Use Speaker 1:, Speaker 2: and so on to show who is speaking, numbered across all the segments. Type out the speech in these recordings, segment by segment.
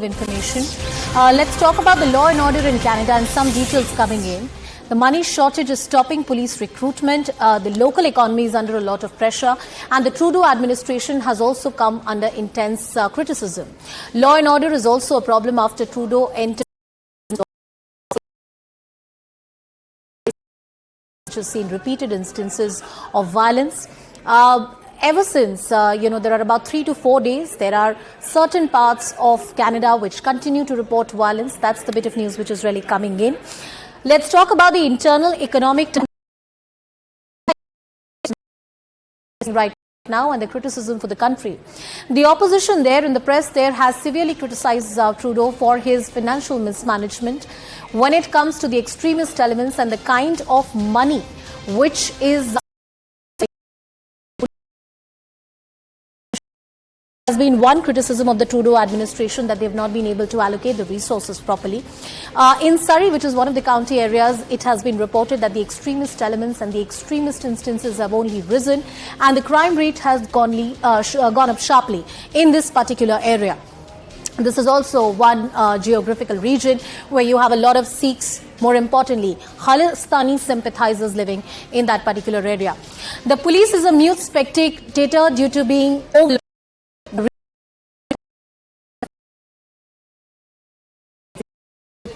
Speaker 1: Information. Let's talk about the law and order in Canada and some details coming in. The money shortage is stopping police recruitment. The local economy is under a lot of pressure, and the Trudeau administration has also come under intense criticism. Law and order is also a problem after Trudeau entered, which has seen repeated instances of violence. Ever since, there are about 3 to 4 days, there are certain parts of Canada which continue to report violence. That's the bit of news which is really coming in. Let's talk about the internal economic right now and the criticism for the country. The opposition there in the press there has severely criticized Trudeau for his financial mismanagement when it comes to the extremist elements and the kind of money which is has been one criticism of the Trudeau administration, that they have not been able to allocate the resources properly. In Surrey, which is one of the county areas, it has been reported that the extremist elements and the extremist instances have only risen, and the crime rate has gone up sharply in this particular area. This is also one geographical region where you have a lot of Sikhs, more importantly, Khalistani sympathizers living in that particular area. The police is a mute spectator due to being overlooked.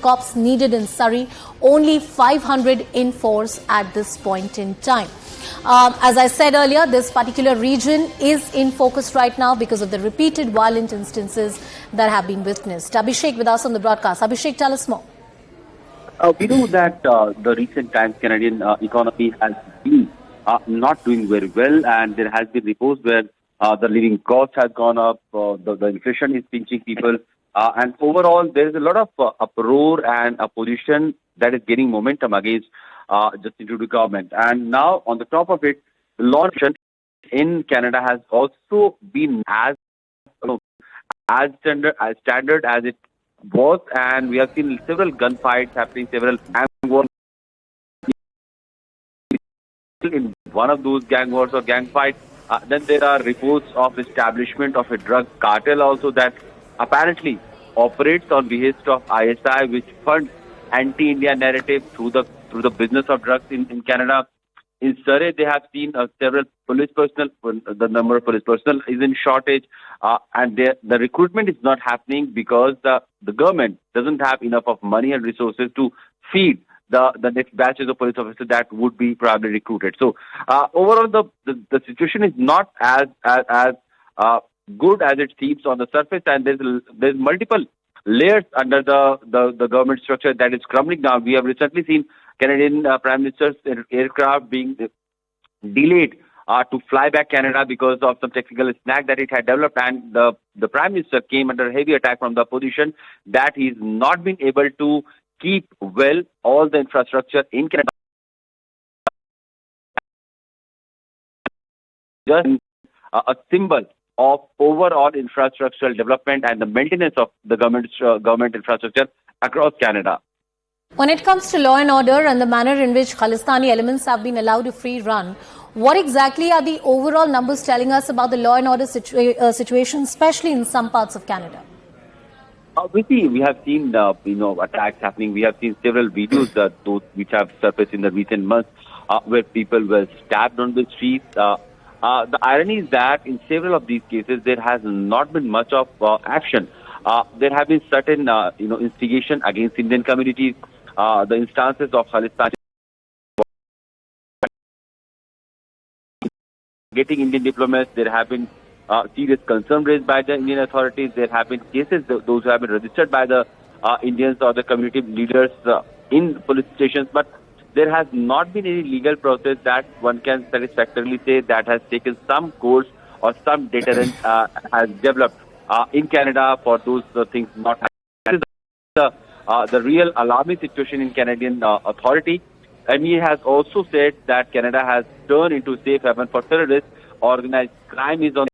Speaker 1: Cops needed in Surrey, only 500 in force at this point in time. As I said earlier, this particular region is in focus right now because of the repeated violent instances that have been witnessed. Abhishek with us on the broadcast. Abhishek, tell us more.
Speaker 2: We know that the recent times Canadian economy has been not doing very well, and there has been reports where the living cost has gone up, the inflation is pinching people. And overall, there is a lot of uproar and opposition that is gaining momentum against Justin Trudeau government. And now, on the top of it, the law in Canada has also been as standard as it was, and we have seen several gunfights happening, several gang wars. In one of those gang wars or gang fights, then there are reports of establishment of a drug cartel also that apparently operates on behest of ISI, which funds anti-India narrative through the business of drugs in Canada. In Surrey, they have seen several police personnel. The number of police personnel is in shortage, and the recruitment is not happening because the government doesn't have enough of money and resources to feed the next batches of police officers that would be probably recruited. So overall, the situation is not as good as it seems on the surface, and there's multiple layers under the government structure that is crumbling down. We have recently seen Canadian Prime Minister's aircraft being delayed to fly back Canada because of some technical snag that it had developed, and the Prime Minister came under heavy attack from the opposition that he's not been able to keep well all the infrastructure in Canada. Just a symbol of overall infrastructural development and the maintenance of the government infrastructure across Canada.
Speaker 1: When it comes to law and order and the manner in which Khalistani elements have been allowed a free run, what exactly are the overall numbers telling us about the law and order situation, especially in some parts of Canada?
Speaker 2: We have seen attacks happening. We have seen several videos those which have surfaced in the recent months where people were stabbed on the streets. The irony is that in several of these cases, there has not been much of action. There have been certain, instigation against Indian communities. The instances of Khalistani getting Indian diplomats, there have been serious concerns raised by the Indian authorities. There have been cases, those who have been registered by the Indians or the community leaders in police stations, but there has not been any legal process that one can satisfactorily say that has taken some course or some deterrent has developed in Canada for those things not happening. This is the real alarming situation in Canadian authority. And he has also said that Canada has turned into a safe haven for terrorists. Organized crime is on.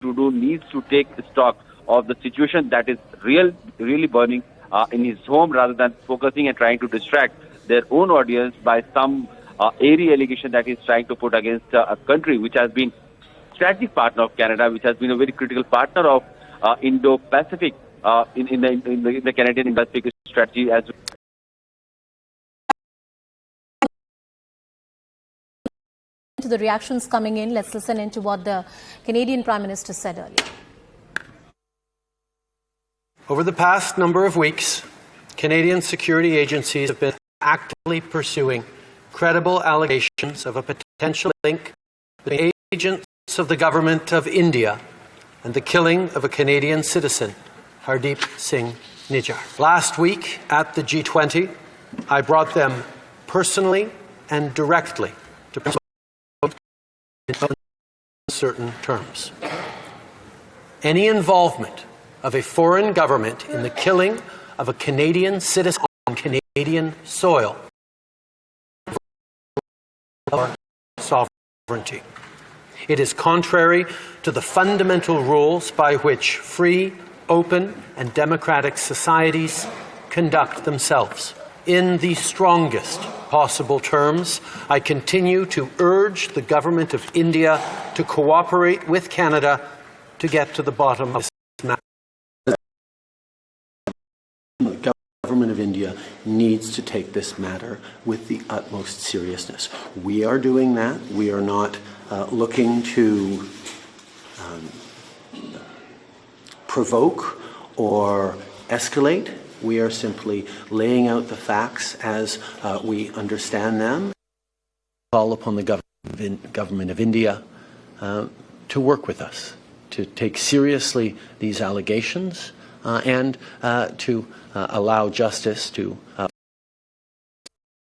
Speaker 2: Trudeau needs to take stock of the situation that is really burning in his home, rather than focusing and trying to distract their own audience by some airy allegation that he's trying to put against a country which has been strategic partner of Canada, which has been a very critical partner of Indo-Pacific in the Canadian Indo-Pacific strategy as well.
Speaker 1: To the reactions coming in, let's listen into what the Canadian Prime Minister said earlier.
Speaker 3: Over the past number of weeks, Canadian security agencies have been actively pursuing credible allegations of a potential link between agents of the government of India and the killing of a Canadian citizen, Hardeep Singh Nijjar. Last week at the G20, I brought them personally and directly to in certain terms. Any involvement of a foreign government in the killing of a Canadian citizen on Canadian soil of sovereignty. It is contrary to the fundamental rules by which free, open, and democratic societies conduct themselves. In the strongest possible terms, I continue to urge the Government of India to cooperate with Canada to get to the bottom of this matter.
Speaker 4: The Government of India needs to take this matter with the utmost seriousness. We are doing that. We are not looking to provoke or escalate. We are simply laying out the facts as we understand them. Call upon the Government of India to work with us, to take seriously these allegations and to allow justice to